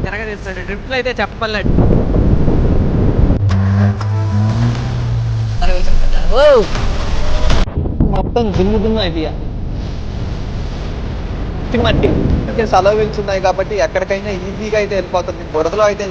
తిరగదీస్తాడు. డ్రిఫ్ట్లు అయితే చెప్పలేదు. మొత్తం దుమ్ము అయిపోయా మట్టి. సెలవు వెళ్తున్నాయి కాబట్టి ఎక్కడికైనా ఈజీగా అయితే వెళ్ళిపోతుంది. బురదలో అయితే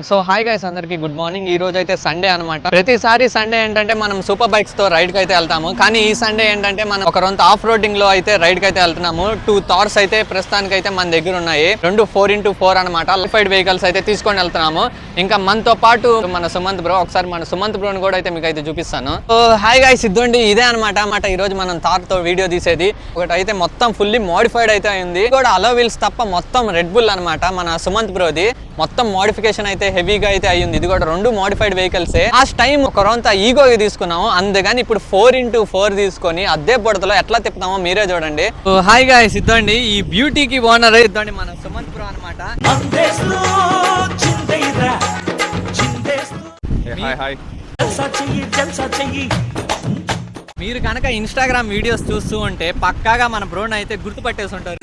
సో హాయ్ గైస్, అందరికి గుడ్ మార్నింగ్. ఈ రోజు అయితే సండే అనమాట. ప్రతిసారి సండే ఏంటంటే మనం సూపర్ బైక్స్ తో రైడ్ కి అయితే వెళ్తాము. కానీ ఈ సండే ఏంటంటే మనం ఒక రొంత ఆఫ్ రోడింగ్ లో అయితే రైడ్ కి అయితే వెళ్తున్నాము. 2 థార్స్ అయితే ప్రస్తుతానికి అయితే మన దగ్గర ఉన్నాయి. 2 4x4 అనమాట. లైఫైడ్ వెహికల్స్ అయితే తీసుకొని వెళ్తున్నాము. ఇంకా మనతో పాటు మన సుమంత్ బ్రో. ఒకసారి మన సుమంత్ బ్రోని కూడా అయితే మీకు అయితే చూపిస్తాను. సో హాయ్ గైస్, ఇద్దండి ఇదే అనమాట. ఈ రోజు మనం థార్ తో వీడియో తీసేది. ఒకటి అయితే మొత్తం ఫుల్లీ మోడిఫైడ్ అయితే అయింది. కూడా అలో వీల్స్ తప్ప మొత్తం రెడ్ బుల్ అనమాట. మన సుమంత్ బ్రోది మొత్తం మోడిఫికేషన్ అయితే హెవీగా అయితే అయ్యింది. ఇది కూడా 2 మోడిఫైడ్ వెహికల్స్. లాస్ట్ టైం ఒక రొంత ఈగో తీసుకున్నాము, అందుకని ఇప్పుడు 4x4 తీసుకొని అదే బుడతలో ఎట్లా తిప్పుతామో మీరే చూడండి. హాయ్ గాయ్స్, ఇద్దండి ఈ బ్యూటీకి ఓనర్ ఇద్దండి మన సుమంత్ బ్రో అనమాట. మీరు కనుక ఇన్స్టాగ్రామ్ వీడియోస్ చూస్తూ ఉంటే పక్కాగా మన బ్రోని అయితే గుర్తుపట్టేసి ఉంటారు.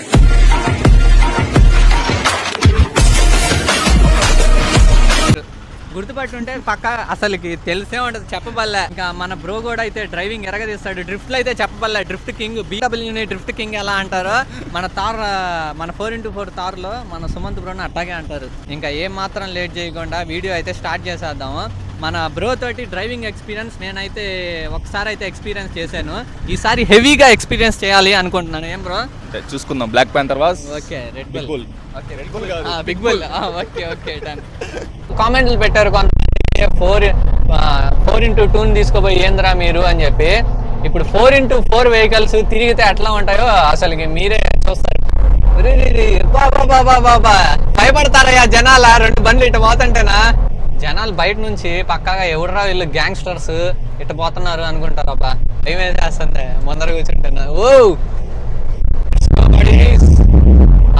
గుర్తుపట్టుంటే పక్క అసలుకి తెలిసే ఉంటుంది, చెప్పబల్లే. ఇంకా మన బ్రో కూడా అయితే డ్రైవింగ్ ఎరగదీస్తాడు. డ్రిఫ్ట్లు అయితే చెప్పబల్లే. Drift king, BMW drift king ఎలా అంటారో మన 4x4 తార్లో మన సుమంత్ బ్రోని అట్టాగే అంటారు. ఇంకా ఏం మాత్రం లేట్ చేయకుండా వీడియో అయితే స్టార్ట్ చేసేద్దాము. మన బ్రో తోటి డ్రైవింగ్ ఎక్స్పీరియన్స్ నేనైతే ఒకసారి అయితే ఎక్స్పీరియన్స్ చేశాను. ఈసారి హెవీగా ఎక్స్పీరియన్స్ చేయాలి అనుకుంటున్నాను. ఏం బ్రో చూసుకుందాం. Black Panther was okay, Red Bull. Okay, Red Bull కాదు, బిగ్ బుల్. Okay done. కామెంట్లు పెట్టారు కొంతమంది 4x2 తీసుకోపోయి ఏంద్రా మీరు అని చెప్పి. ఇప్పుడు 4x4 వెహికల్స్ తిరిగితే ఎట్లా ఉంటాయో అసలుకి మీరే చూస్తారు. బాబా భయపడతారయ్యా జనాల. 2 బండ్లు ఇటు పోతుంటేనా జనాలు బయట నుంచి పక్కాగా ఎవడరా వీళ్ళు గ్యాంగ్స్టర్స్ ఇటు పోతున్నారు అనుకుంటారు. అబ్బా ఏమే చేస్తుంది ముందర కూర్చుంటున్నా.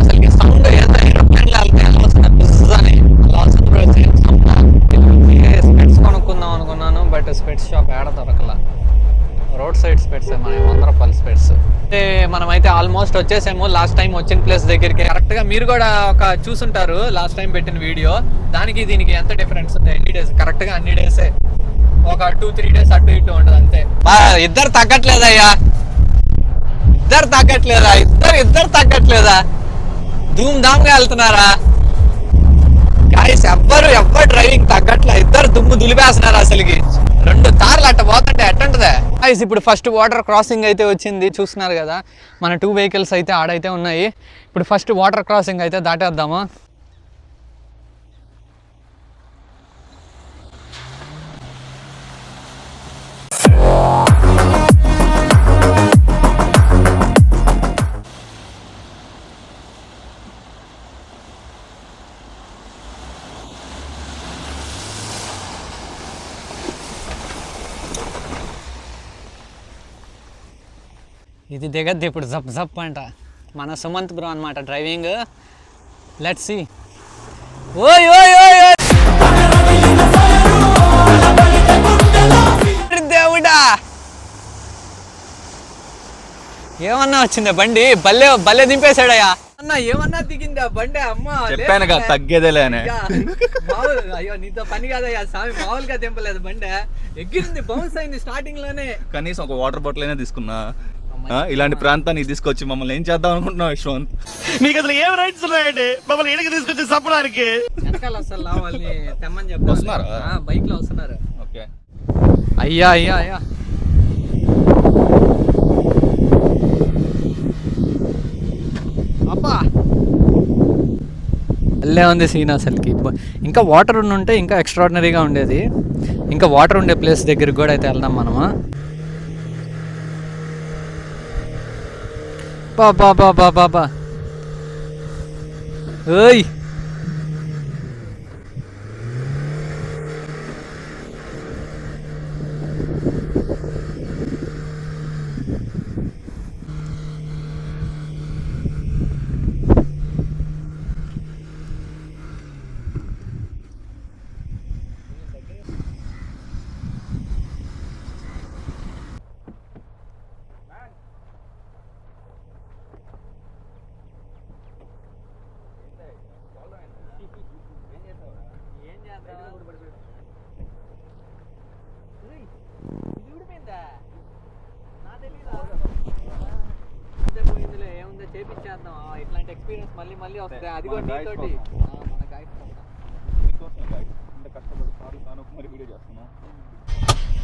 అసలు సౌండ్ స్పెట్స్ కొనుక్కుందాం అనుకున్నాను, బట్ స్పెట్స్ షాప్ ఏడ దొరకలా. రోడ్ సైడ్ స్పెట్స్ మన 100 రూపాయల స్పెట్స్. అంటే మనమైతే ఆల్మోస్ట్ వచ్చేసాము లాస్ట్ టైం వచ్చిన ప్లేస్ దగ్గరికి. కరెక్ట్ గా మీరు కూడా ఒక చూసుంటారు లాస్ట్ టైం పెట్టిన వీడియో. దానికి దీనికి ఎంత డిఫరెన్స్ ఉంది? ఎన్ని డేస్? కరెక్ట్ గా అన్ని డేసే, ఒక 2-3 డేస్ అటు ఇటు ఉంటుంది అంతే. ఇద్దరు తగ్గట్లేదయ్యా, ఇద్దరు తగ్గట్లేదా? ధూమ్ ధామ్ గా వెళ్తున్నారా గాయస్? ఎవ్వరు డ్రైవింగ్ తగ్గట్లే, ఇద్దరు దుమ్ము దులిపేస్తున్నారు అసలుకి. 2 తార్లు అట్ట పోతుంటే ఎట్టంటదే గాయస్. ఇప్పుడు ఫస్ట్ వాటర్ క్రాసింగ్ అయితే వచ్చింది, చూస్తున్నారు కదా. మన 2 వెహికల్స్ అయితే ఆడైతే ఉన్నాయి. ఇప్పుడు ఫస్ట్ వాటర్ క్రాసింగ్ అయితే దాటేద్దాము. ఇది దిగద్ది ఇప్పుడు జప్ అంట. మన సుమంత్ బ్రో అనమాట డ్రైవింగ్. Let's see. ఓయ్ దేవుడా, ఏమన్నా వచ్చిందా బండి? భలే దింపేశాడయ్యా. అన్న ఏమన్నా దిగిందా బండి? అమ్మా చెప్పాను కదా తగ్గేదేలే అని. అయ్యో నీతో పని కాదయ్యా స్వామి, మామూలుగా దింపలేదు బండి. ఎగిరింది, బౌన్స్ అయింది స్టార్టింగ్ లోనే. కనీసం ఒక వాటర్ బాటిల్ అయినా తీసుకున్నా. ఇలాంటి ప్రాంతాన్ని తీసుకొచ్చి మమ్మల్ని ఏం చేద్దాం అనుకుంటున్నావు యశ్వంత్? మీకు అసలు ఏం రైట్స్ ఉన్నాయండి మమ్మల్ని ఇక్కడికి తీసుకొచ్చి చంపడానికి? వెనకాల అసలు వాళ్ళని తెమ్మని చెప్పి వస్తున్నారా? బైక్ లో వస్తున్నారు. ఓకే. అయ్యా అబ్బా అల్లే ఉంది సీన్ అసలుకి. ఇంకా వాటర్ ఉంటే ఇంకా ఎక్స్ట్రాడినరీగా ఉండేది. ఇంకా వాటర్ ఉండే ప్లేస్ దగ్గరికి కూడా అయితే వెళ్దాం మనము. బాబా ఓయ్ మళ్ళీ మళ్ళీ వస్తాయి. అది కూడా నీతోటి మన గైడ్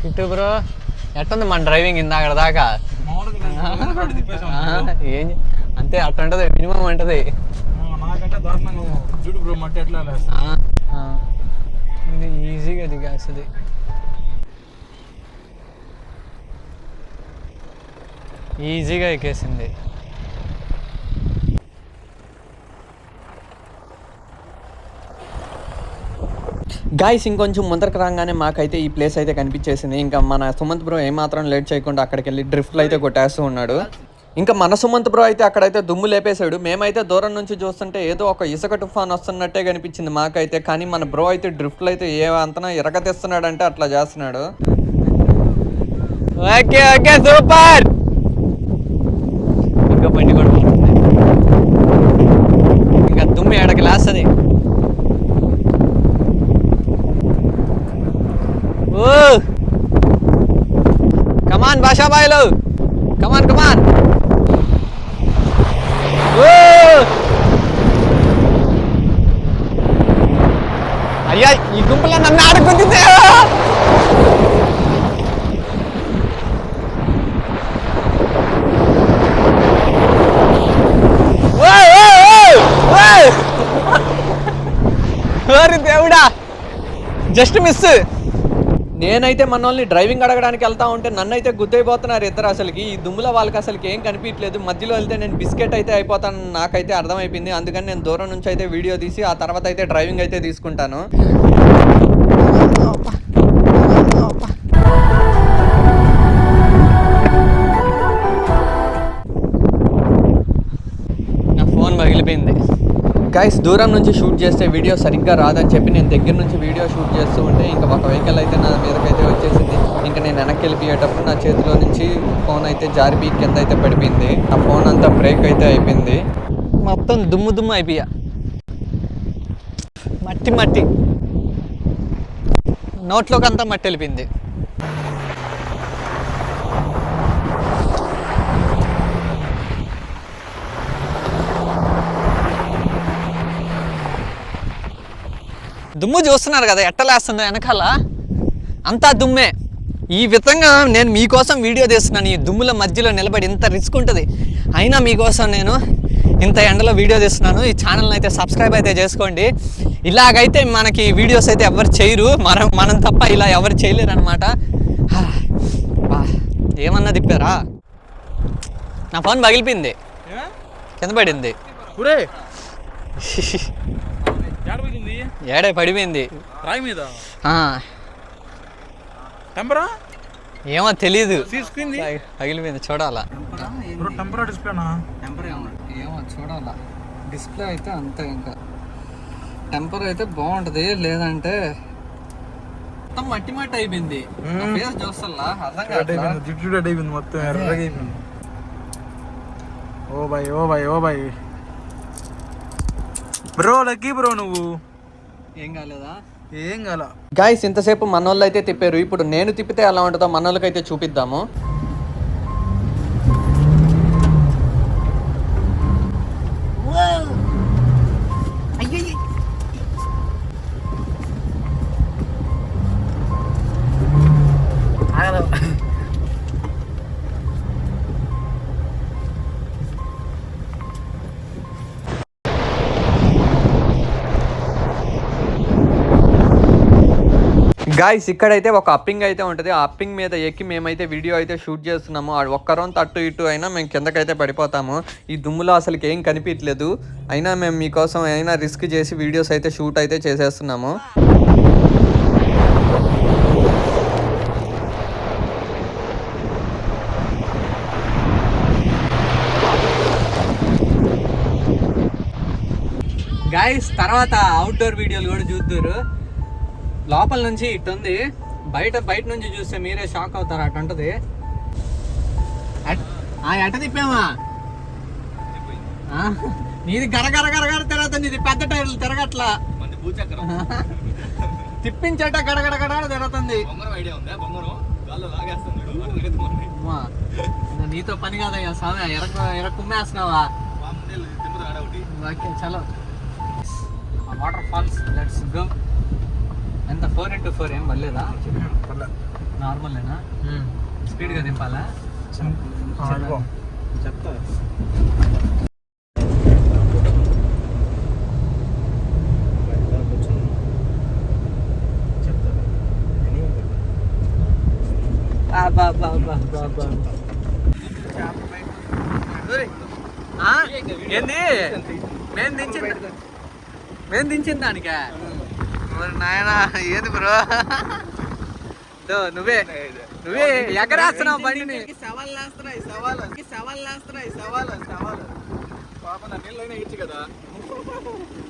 కిట్టు బ్రో ఎట్టుంది మన డ్రైవింగ్ ఇందాక దాకా ఏం అంతే అట్లా ఉంటది మినిమం ఉంటది. చూడు బ్రో మట్టి ఎట్లా ఇది ఈజీగా దిగేస్తుంది. ఈజీగా ఎక్కేసింది. గాయస్ ఇంకొంచెం ముందరకు రాగానే మాకైతే ఈ ప్లేస్ అయితే కనిపించేసింది. ఇంకా మన సుమంత్ బ్రో ఏమాత్రం లేట్ చేయకుండా అక్కడికి వెళ్ళి డ్రిఫ్ట్లు అయితే కొట్టేస్తూ ఉన్నాడు. ఇంకా మన సుమంత్ బ్రో అయితే అక్కడైతే దుమ్ము లేపేశాడు. మేమైతే దూరం నుంచి చూస్తుంటే ఏదో ఒక ఇసుక తుఫాన్ వస్తున్నట్టే కనిపించింది మాకైతే. కానీ మన బ్రో అయితే డ్రిఫ్ట్లు అయితే ఏ అంతనా ఇరగతీస్తున్నాడు అంటే అట్లా చేస్తున్నాడు. Okay okay super. ఇంకా బండి కూడా పోతుంది. ఇంకా దుమ్ము ఏడకి లాస్తుంది. ఓ కమాన్ భాషా బాయ్లు కమాన్ కమాన్. అయ్యా ఈ గుంపులో నన్ను ఆడుకుంటుంది. దేవుడా జస్ట్ మిస్. నేనైతే మన వాళ్ళని డ్రైవింగ్ అడగడానికి వెళ్తా ఉంటే నన్ను అయితే గుద్దైపోతున్నారు ఇద్దరు. అసలుకి ఈ దుమ్ముల వాళ్ళకి అసలుకి ఏం కనిపించలేదు. మధ్యలో వెళ్తే నేను బిస్కెట్ అయితే అయిపోతాను నాకైతే అర్థమైపోయింది. అందుకని నేను దూరం నుంచి అయితే వీడియో తీసి ఆ తర్వాత అయితే డ్రైవింగ్ అయితే తీసుకుంటాను. నా ఫోన్ పగిలిపోయింది. గైస్ దూరం నుంచి షూట్ చేస్తే వీడియో సరిగ్గా రాదని చెప్పి నేను దగ్గర నుంచి వీడియో షూట్ చేస్తూ ఉంటే ఇంకా ఒక వెహికల్ అయితే నా మీదకైతే వచ్చేసింది. ఇంకా నేను వెనక్కి వెళ్ళిపోయేటప్పుడు నా చేతిలో నుంచి ఫోన్ అయితే జారిపి కింద అయితే పడిపోయింది. ఆ ఫోన్ అంతా బ్రేక్ అయితే అయిపోయింది. మొత్తం దుమ్ము దుమ్ము అయిపోయా. మట్టి మట్టి నోట్లోకి అంతా మట్టి వెళ్ళిపోయింది. దుమ్ము చూస్తున్నారు కదా ఎట్టలేస్తుందో వెనకాల అంతా దుమ్మే. ఈ విధంగా నేను మీకోసం వీడియో తీస్తున్నాను. ఈ దుమ్ముల మధ్యలో నిలబడి ఇంత రిస్క్ ఉంటుంది. అయినా మీకోసం నేను ఇంత ఎండలో వీడియో తీస్తున్నాను. ఈ ఛానల్ని అయితే సబ్స్క్రైబ్ అయితే చేసుకోండి. ఇలాగైతే మనకి వీడియోస్ అయితే ఎవరు చేయరు. మనం తప్ప ఇలా ఎవరు చేయలేరు అనమాట. ఏమన్నా తిప్పారా? నా ఫోన్ పగిలిపోయింది, కింద పడింది. ఏడే పడిపోయింది రాయి మీద. ఏమో తెలీదు, పగిలిపోయింది. చూడాలా ఏమో చూడాలా. డిస్ప్లే అయితే అంతే. ఇంకా టెంపర్ అయితే బాగుంటది, లేదంటే మొత్తం మట్టి మట్టి అయిపోయింది. చూస్తా అయిపోయింది మొత్తం ఎర్రగా అయిపోయింది. ఓ బాయ్ ఓ బాయ్ ఓ బాయ్ బ్రో లక్కీ బ్రో. నువ్వు ఏం కాలేదా? ఏం కాల. గాయస్ ఇంతసేపు మనోళ్ళు అయితే తిప్పారు. ఇప్పుడు నేను తిప్పితే ఎలా ఉంటుందో మనోళ్ళకైతే చూపిద్దాము. గాయస్ ఇక్కడైతే ఒక అప్పింగ్ అయితే ఉంటుంది. ఆ అప్పింగ్ మీద ఎక్కి మేమైతే వీడియో అయితే షూట్ చేస్తున్నాము. ఒక్కరోంత అటు ఇటు అయినా మేము కిందకైతే పడిపోతాము. ఈ దుమ్ములో అసలుకి ఏం కనిపించలేదు. అయినా మేము మీకోసం అయినా రిస్క్ చేసి వీడియోస్ అయితే షూట్ అయితే చేసేస్తున్నాము. గాయస్ తర్వాత అవుట్డోర్ వీడియోలు కూడా చూద్దరు. లోపల నుంచి ఇటు ఉంది, బయట నుంచి చూస్తే మీరే షాక్ అవుతారు. అటు ఉంటుంది. ఎట తిప్పామా? నీది గరగర తిరుగుతుంది. ఇది పెద్ద టైర్లు తిరగట్లా. తిప్పించట గడగడ తిరుగుతుంది. నీతో పని కాదయ్యా స్వామి. ఎర కుమ్మేస్తున్నావా? ఓకే చలో వాటర్ ఫాల్స్ లెట్స్ గో. ఎంత 4x4 ఏం పర్లేదా? నార్మల్లేనా? స్పీడ్గా దింపాలా? చెప్తా ఏంది మేము దించిన దానికా? నాయన ఏది బ్రో, నువ్వే ఎగరేస్తున్నావు బండిని.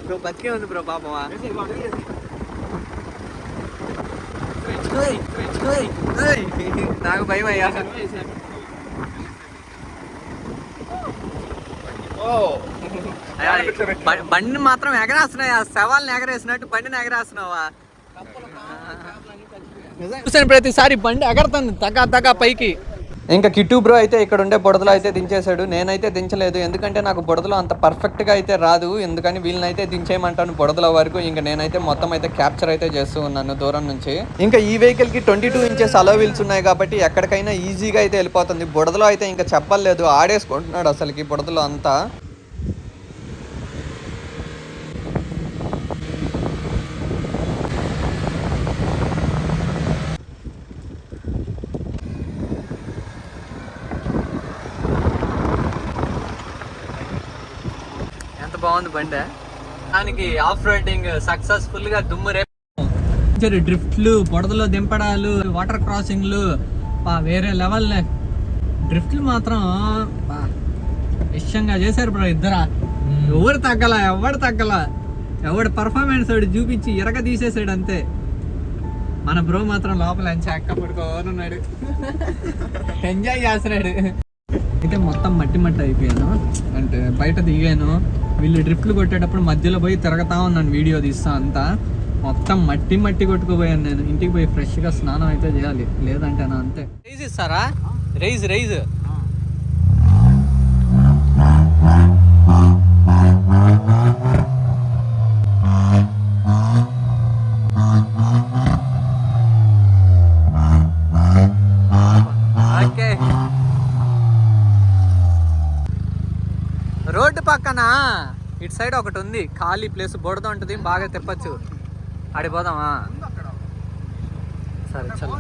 బ్రో బతికే ఉంది బ్రో పాపమా. నాకు భయం అయ్యా. బండిని మాత్రం ఎగరేస్తున్నాయి, ఆ శవాలను ఎగరేసినట్టు బండిని ఎగరేస్తున్నావా? చూసిన ప్రతిసారి బండి ఎగరుతుంది తగ్గ పైకి. ఇంకా కిట్టు బ్రో అయితే ఇక్కడ ఉండే బుడదలో అయితే దించేశాడు. నేనైతే దించలేదు, ఎందుకంటే నాకు బుడదలో అంత పర్ఫెక్ట్గా అయితే రాదు. ఎందుకని వీళ్ళనైతే దించేయమంటాను బుడదల వరకు. ఇంకా నేనైతే మొత్తం అయితే క్యాప్చర్ అయితే చేస్తూ ఉన్నాను దూరం నుంచి. ఇంకా ఈ వెహికల్కి 22 ఇంచెస్ అలో వీల్స్ ఉన్నాయి కాబట్టి ఎక్కడికైనా ఈజీగా అయితే వెళ్ళిపోతుంది. బుడదలో అయితే ఇంకా చెప్పలేదు, ఆడేసుకుంటున్నాడు అసలుకి బుడదలో అంతా. బాగుంది బండి. దానికి ఆఫ్ రోడింగ్ సక్సెస్ఫుల్ గా దుమ్ము రేపు డ్రిఫ్ట్లు, బుడదలో దింపడాలు, వాటర్ క్రాసింగ్లు వేరే లెవెల్. డ్రిఫ్ట్లు మాత్రం ఇష్టంగా చేశారు బ్రో ఇద్దరా. ఎవడు తగ్గల ఎవడు పర్ఫార్మెన్స్ వాడు చూపించి ఇరగ తీసేసాడు అంతే. మన బ్రో మాత్రం లోపల చెక్క పడుకోనున్నాడు, ఎంజాయ్ చేస్తున్నాడు. అయితే మొత్తం మట్టి అయిపోయాను, అంటే బయట దిగాను. వీళ్ళు డ్రిఫ్ట్లు కొట్టేటప్పుడు మధ్యలో పోయి తిరగతా ఉన్నాను, వీడియో తీస్తా అంతా. మొత్తం మట్టి కొట్టుకుపోయాను నేను. ఇంటికి పోయి ఫ్రెష్గా స్నానం అయితే చేయాలి, లేదంటే నా అంతే. రైజ్ ఇస్తారా? Rise okay. రోడ్డు పక్కన ఇటు సైడ్ ఒకటి ఉంది ఖాళీ ప్లేస్, బుడద ఉంటుంది, బాగా తిప్పచ్చు. ఆడిపోదామా? సరే చలో.